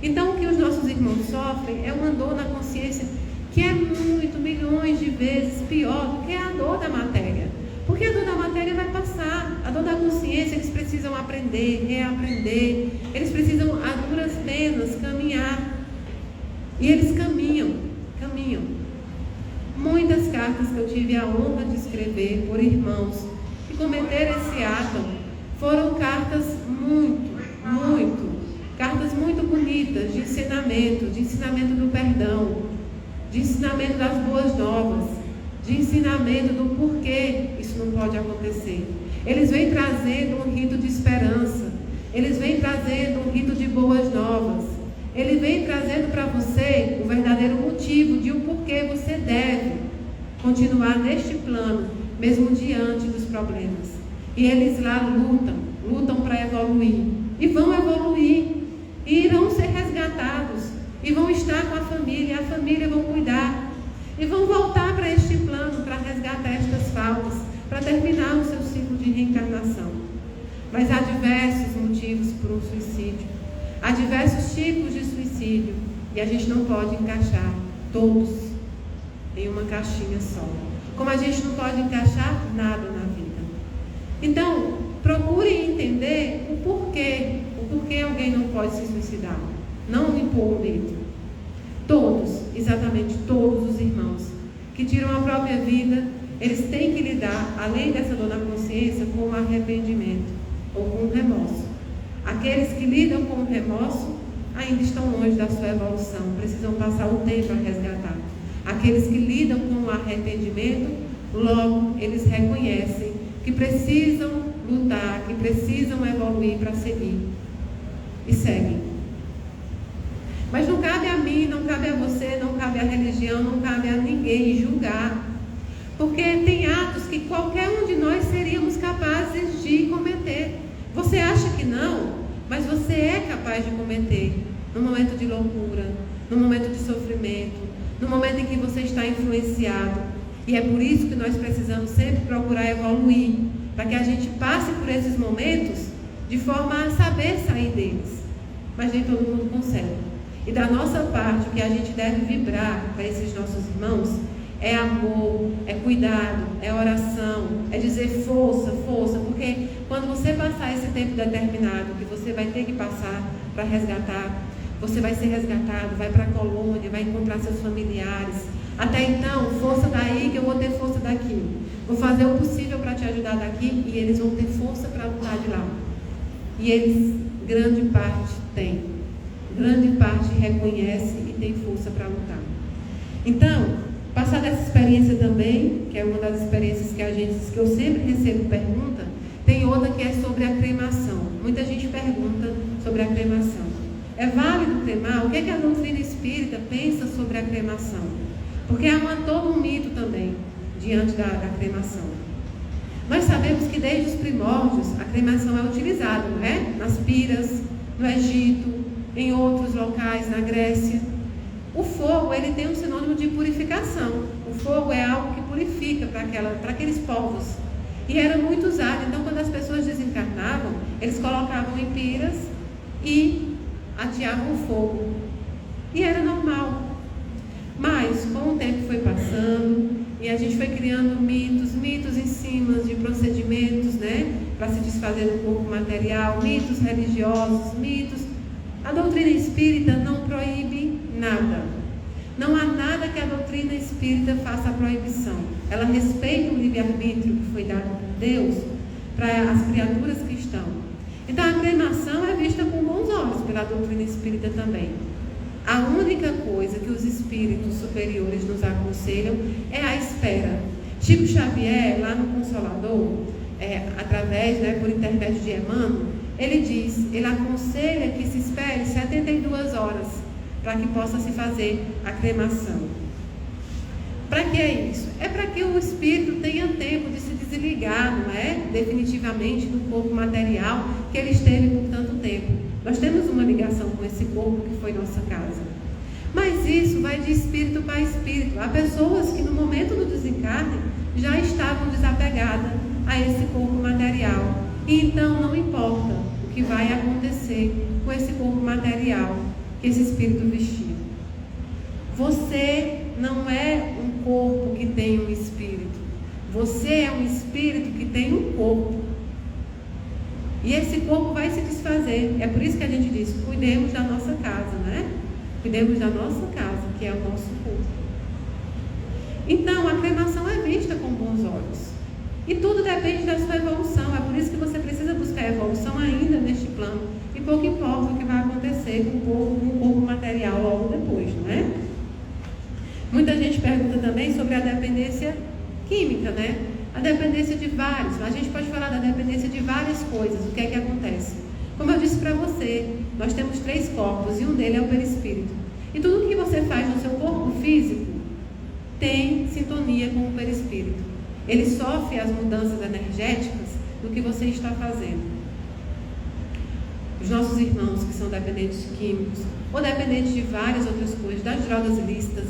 Então o que os nossos irmãos sofrem é uma dor na consciência que é muito, milhões de vezes pior do que a dor da matéria. Porque a dor da matéria vai passar, a dor da consciência eles precisam aprender, reaprender, eles precisam a duras penas caminhar. E eles caminham. Muitas cartas que eu tive a honra de escrever por irmãos que cometeram esse ato foram cartas cartas muito bonitas de ensinamento do perdão, de ensinamento das boas novas, de ensinamento do porquê isso não pode acontecer. Eles vêm trazendo um rito de esperança, eles vêm trazendo um rito de boas novas, ele vem trazendo para você o verdadeiro motivo de o porquê você deve continuar neste plano, mesmo diante dos problemas. E eles lá lutam para evoluir, e vão evoluir, e irão ser resgatados, e vão estar com a família vão cuidar, e vão voltar para este plano para resgatar estas faltas, para terminar o seu ciclo de reencarnação. Mas há diversos motivos para o suicídio, há diversos tipos de suicídio, e a gente não pode encaixar todos. em uma caixinha só. Como a gente não pode encaixar nada na vida. Então, procurem entender o porquê alguém não pode se suicidar. Não impor o medo. Todos, exatamente todos os irmãos que tiram a própria vida, eles têm que lidar, além dessa dor na consciência, com o arrependimento ou com o remorso. Aqueles que lidam com o remorso ainda estão longe da sua evolução, precisam passar o tempo a resgatar. Aqueles que lidam com o arrependimento, logo eles reconhecem que precisam lutar, que precisam evoluir para seguir. E seguem. Mas não cabe a mim, não cabe a você, não cabe à religião, não cabe a ninguém julgar. Porque tem atos que qualquer um de nós seríamos capazes de cometer. Você acha que não, mas você é capaz de cometer. No momento de loucura, no momento de sofrimento, no momento em que você está influenciado. E é por isso que nós precisamos sempre procurar evoluir, para que a gente passe por esses momentos de forma a saber sair deles. Mas nem todo mundo consegue. E da nossa parte, o que a gente deve vibrar para esses nossos irmãos é amor, é cuidado, é oração, é dizer força, força, porque quando você passar esse tempo determinado que você vai ter que passar para resgatar, você vai ser resgatado, vai para a colônia, vai encontrar seus familiares. Até então, força daí que eu vou ter força daqui. Vou fazer o possível para te ajudar daqui e eles vão ter força para lutar de lá. E eles, grande parte, têm. Grande parte reconhece e tem força para lutar. Então, passar dessa experiência também, que é uma das experiências que eu sempre recebo pergunta, tem outra que é sobre a cremação. Muita gente pergunta sobre a cremação. É válido cremar? O que é que a doutrina espírita pensa sobre a cremação? Porque há todo um mito também diante da cremação. Nós sabemos que desde os primórdios a cremação é utilizada, não é? Nas piras, no Egito, em outros locais, na Grécia. O fogo, ele tem um sinônimo de purificação. O fogo é algo que purifica para aqueles povos. E era muito usado. Então, quando as pessoas desencarnavam, eles colocavam em piras e ateavam o fogo. E era normal. Mas, com o tempo foi passando, e a gente foi criando mitos em cima de procedimentos, né? Para se desfazer do corpo material, mitos religiosos, mitos. A doutrina espírita não proíbe nada. Não há nada que a doutrina espírita faça proibição. Ela respeita o livre-arbítrio que foi dado por Deus para as criaturas que estão. Então a cremação é vista com bons olhos pela doutrina espírita também. A única coisa que os espíritos superiores nos aconselham é a espera. Chico Xavier, lá no Consolador, por intermédio de Emmanuel, ele aconselha que se espere 72 horas para que possa se fazer a cremação. Para que é isso? É para que o espírito tenha tempo de se desligar, não é? Definitivamente do corpo material que ele esteve por tanto tempo. Nós temos uma ligação com esse corpo que foi nossa casa. Mas isso vai de espírito para espírito. Há pessoas que no momento do desencarne já estavam desapegadas a esse corpo material. E então não importa o que vai acontecer com esse corpo material que esse espírito vestiu. Você não é um corpo que tem um espírito. Você é um espírito que tem um corpo. E esse corpo vai se desfazer. É por isso que a gente diz, cuidemos da nossa casa, né? Cuidemos da nossa casa, que é o nosso corpo. Então, a cremação é vista com bons olhos. E tudo depende da sua evolução. É por isso que você precisa buscar evolução ainda neste plano. E pouco importa o que vai acontecer com o corpo material logo depois, não é? Muita gente pergunta também sobre a dependência química, né? A dependência de vários. A gente pode falar da dependência de várias coisas. O que é que acontece? Como eu disse para você, nós temos 3 corpos e um deles é o perispírito. E tudo que você faz no seu corpo físico tem sintonia com o perispírito. Ele sofre as mudanças energéticas do que você está fazendo. Os nossos irmãos que são dependentes de químicos ou dependentes de várias outras coisas, das drogas ilícitas,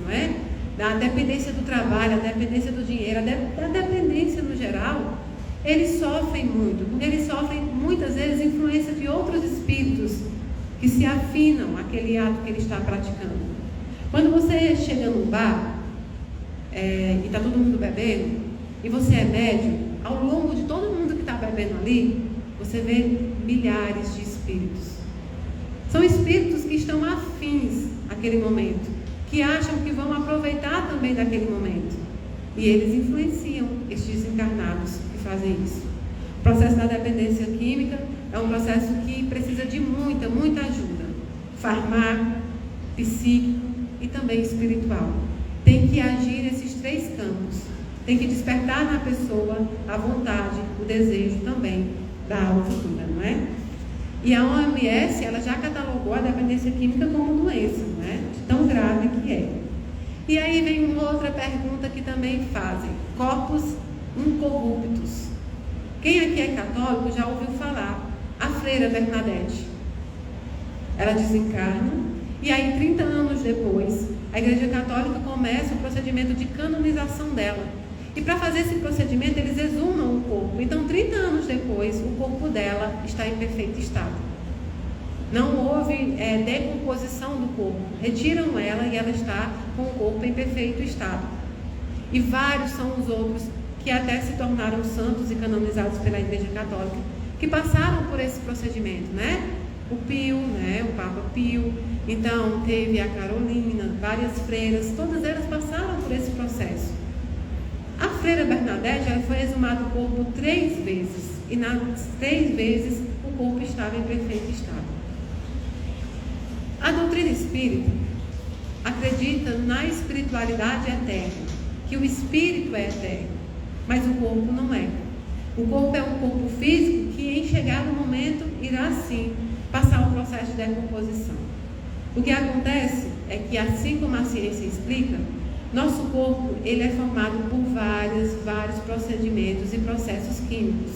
não é? Da dependência do trabalho, a dependência do dinheiro, da dependência no geral, eles sofrem muito, porque eles sofrem muitas vezes influência de outros espíritos que se afinam àquele ato que ele está praticando. Quando você chega num bar e está todo mundo bebendo, e você é médium, ao longo de todo mundo que está bebendo ali, você vê milhares de espíritos. São espíritos que estão afins àquele momento, que acham que vão aproveitar também daquele momento. E eles influenciam estes encarnados que fazem isso. O processo da dependência química é um processo que precisa de muita ajuda. Farmacêutico, psíquico e também espiritual. Tem que agir nesses 3 campos. Tem que despertar na pessoa a vontade, o desejo também da alma futura, não é? E a OMS, ela já catalogou a dependência química como doença, não é? De tão grave que é. E aí vem uma outra pergunta que também fazem: corpos incorruptos. Quem aqui é católico já ouviu falar? A freira Bernadette. Ela desencarna, e aí 30 anos depois, a Igreja Católica começa o procedimento de canonização dela. E para fazer esse procedimento, eles exumam o corpo. Então, 30 anos depois, o corpo dela está em perfeito estado. Não houve decomposição do corpo. Retiram ela e ela está com o corpo em perfeito estado. E vários são os outros que até se tornaram santos e canonizados pela Igreja Católica, que passaram por esse procedimento, né? O Pio, né? O Papa Pio. Então, teve a Carolina, várias freiras, todas elas passaram por esse processo. A freira Bernadette, ela foi exumado o corpo 3 vezes, e nas 3 vezes o corpo estava em perfeito estado. A doutrina espírita acredita na espiritualidade eterna, que o espírito é eterno, mas o corpo não é. O corpo é um corpo físico que, em chegado momento, irá sim passar o processo de decomposição. O que acontece é que, assim como a ciência explica, nosso corpo ele é formado por vários procedimentos e processos químicos.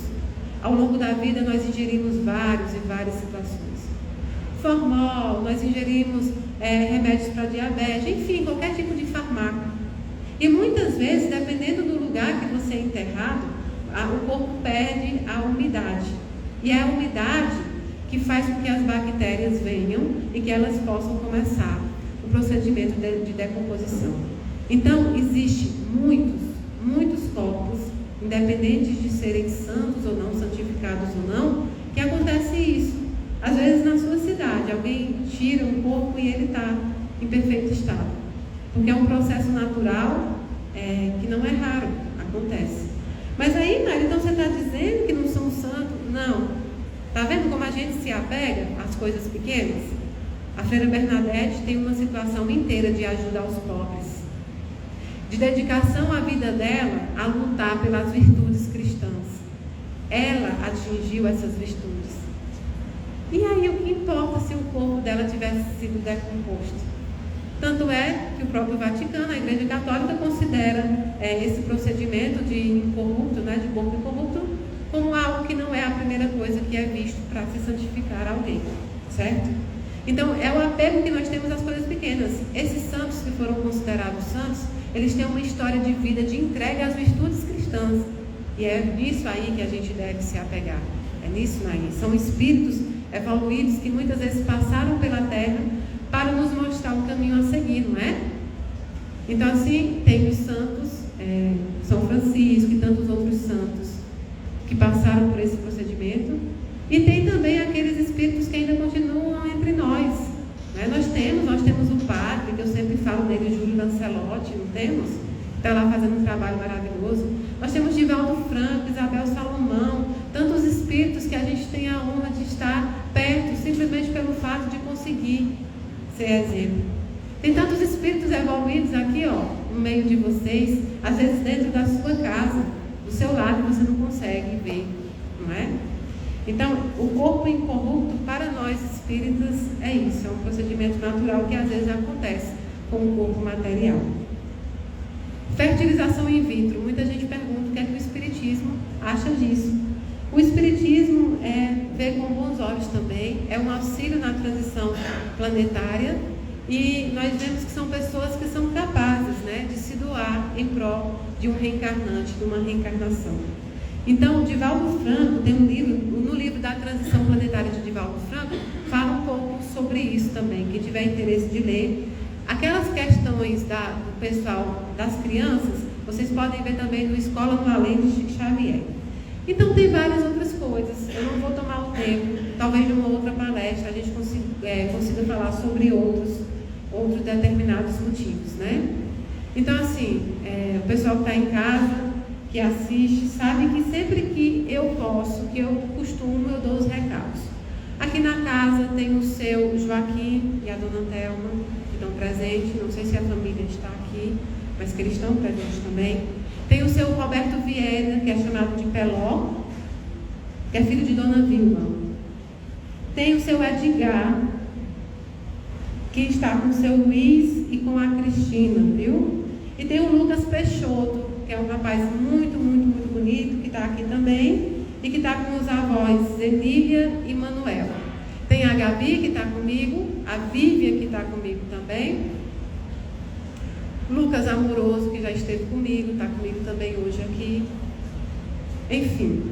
Ao longo da vida nós ingerimos várias situações. Formol, nós ingerimos remédios para diabetes, enfim, qualquer tipo de farmaco. E muitas vezes, dependendo do lugar que você é enterrado, o corpo perde a umidade. E é a umidade que faz com que as bactérias venham e que elas possam começar o procedimento de decomposição. Então, existem muitos corpos, independentes de serem santos ou não, santificados ou não, que acontece isso. Às vezes na sua cidade, alguém tira um corpo e ele está em perfeito estado. Porque é um processo natural que não é raro, acontece. Mas aí, Mário, então você está dizendo que não são santos? Não. Está vendo como a gente se apega às coisas pequenas? A freira Bernadette tem uma situação inteira de ajuda aos pobres, de dedicação à vida dela a lutar pelas virtudes cristãs. Ela atingiu essas virtudes. E aí o que importa se o corpo dela tivesse sido decomposto? Tanto é que o próprio Vaticano, a Igreja Católica, considera esse procedimento de incorrupto, né, de corpo incorrupto, como algo que não é a primeira coisa que é visto para se santificar alguém, certo? Então é o apego que nós temos às coisas pequenas. Esses santos que foram considerados santos, eles têm uma história de vida de entrega às virtudes cristãs. E é nisso aí que a gente deve se apegar. É nisso aí. São espíritos evoluídos que muitas vezes passaram pela Terra para nos mostrar o caminho a seguir, não é? Então assim, tem os santos, São Francisco e tantos outros santos que passaram por esse procedimento. E tem também aqueles espíritos que ainda continuam entre nós, né? Nós temos o padre, que eu sempre falo dele, Júlio Lancelotti, não temos? Está lá fazendo um trabalho maravilhoso. Nós temos Divaldo Franco, Isabel Salomão, tantos espíritos que a gente tem a honra de estar perto, simplesmente pelo fato de conseguir ser exemplo. Tem tantos espíritos evoluídos aqui, no meio de vocês, às vezes dentro da sua casa, do seu lado, você não consegue ver, não é? Então, o corpo incorrupto, para nós espíritas, é isso, é um procedimento natural que às vezes acontece com o corpo material. Fertilização in vitro. Muita gente pergunta o que é que o Espiritismo acha disso. O Espiritismo vê com bons olhos também, é um auxílio na transição planetária, e nós vemos que são pessoas que são capazes, né, de se doar em prol de um reencarnante, de uma reencarnação. Então, Divaldo Franco tem um livro, no livro da transição planetária de Divaldo Franco, fala um pouco sobre isso também. Quem tiver interesse de ler, aquelas questões informações do pessoal das crianças, vocês podem ver também no Escola no Além de Chico Xavier. Então tem várias outras coisas, eu não vou tomar o tempo, talvez numa outra palestra a gente consiga falar sobre outros determinados motivos, né? Então assim, o pessoal que está em casa, que assiste, sabe que sempre que eu posso, que eu costumo, eu dou os recados. Aqui na casa tem o seu Joaquim e a dona Thelma, que estão presentes, não sei se a família está aqui, mas que eles estão presentes também. Tem o seu Roberto Vieira, que é chamado de Peló, que é filho de Dona Vilma. Tem o seu Edgar, que está com o seu Luiz e com a Cristina, viu? E tem o Lucas Peixoto, que é um rapaz muito, muito, muito bonito, que está aqui também, e que está com os avós Emília e Manuel. Tem a Gabi, que está comigo, a Vívia, que está comigo também, Lucas Amoroso, que já esteve comigo, está comigo também hoje aqui. Enfim,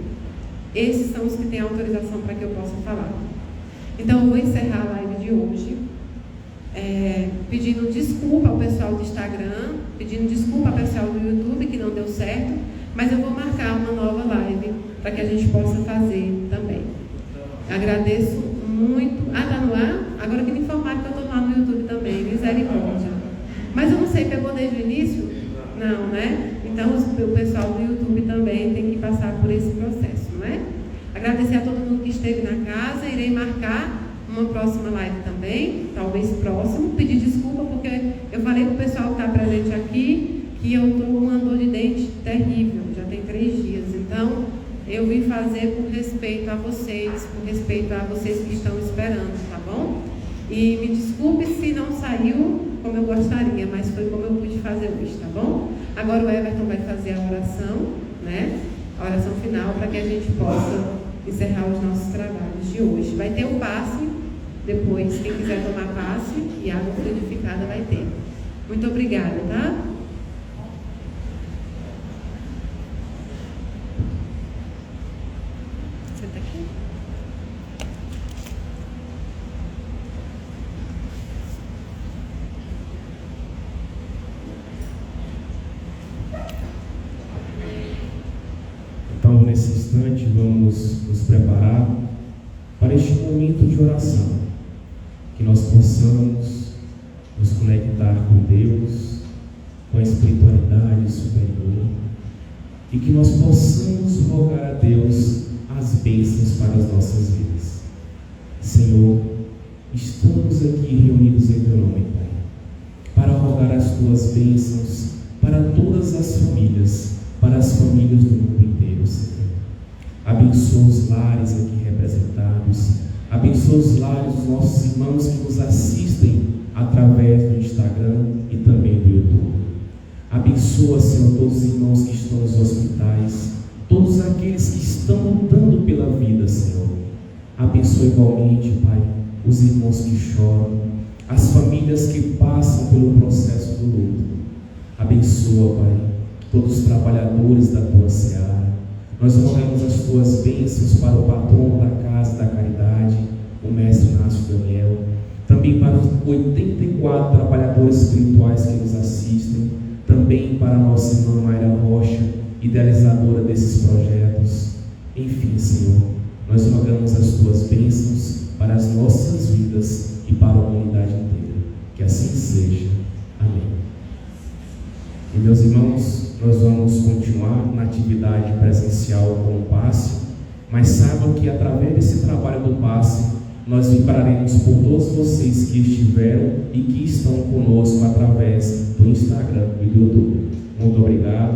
esses são os que têm autorização para que eu possa falar. Então, eu vou encerrar a live de hoje, pedindo desculpa ao pessoal do Instagram, pedindo desculpa ao pessoal do YouTube, que não deu certo, mas eu vou marcar uma nova live para que a gente possa fazer também. Agradeço muito. Está no ar? Agora que me informaram que eu estou lá no YouTube também, misericórdia. Mas eu não sei, pegou desde o início? Não, né? Então o pessoal do YouTube também tem que passar por esse processo, não é? Agradecer a todo mundo que esteve na casa, irei marcar uma próxima live também, talvez próximo, pedir desculpa porque eu falei para o pessoal que está presente aqui que eu estou com uma dor de dente terrível, já tem 3 dias, então eu vim fazer por respeito a vocês, que estão esperando, tá bom? E me desculpe se não saiu como eu gostaria, mas foi como eu pude fazer hoje, tá bom? Agora o Everton vai fazer a oração, né? A oração final para que a gente possa encerrar os nossos trabalhos de hoje. Vai ter o passe, depois quem quiser tomar passe e água fluidificada vai ter. Muito obrigada, tá? Senta aqui. Então, nesse instante, vamos nos preparar para este momento de oração, que nós possamos nos conectar com Deus, com a espiritualidade superior, e que nós possamos rogar a Deus as bênçãos para as nossas vidas. Senhor, estamos aqui reunidos em Teu nome, Pai, para rogar as Tuas bênçãos para todas as famílias, para as famílias do mundo inteiro, Senhor. Abençoa os lares aqui representados, abençoa os lares dos nossos irmãos que nos assistem através do Instagram e também do YouTube. Abençoa, Senhor, todos os irmãos que estão nos hospitais, todos aqueles que estão lutando pela vida, Senhor. Abençoa igualmente, Pai, os irmãos que choram, as famílias que passam pelo processo do luto. Abençoa, Pai, todos os trabalhadores da Tua seara. Nós rogamos as Tuas bênçãos para o patrono da Casa da Caridade, o mestre Inácio Daniel, também para os 84 trabalhadores espirituais que nos assistem, também para a nossa irmã Mayra Rocha, idealizadora desses projetos. Enfim, Senhor, nós rogamos as Tuas bênçãos para as nossas vidas e para a humanidade inteira. Que assim seja. Amém. E, meus irmãos, nós vamos continuar na atividade presencial com o passe, mas saibam que através desse trabalho do passe, nós vibraremos por todos vocês que estiveram e que estão conosco através do Instagram e do YouTube. Muito obrigado.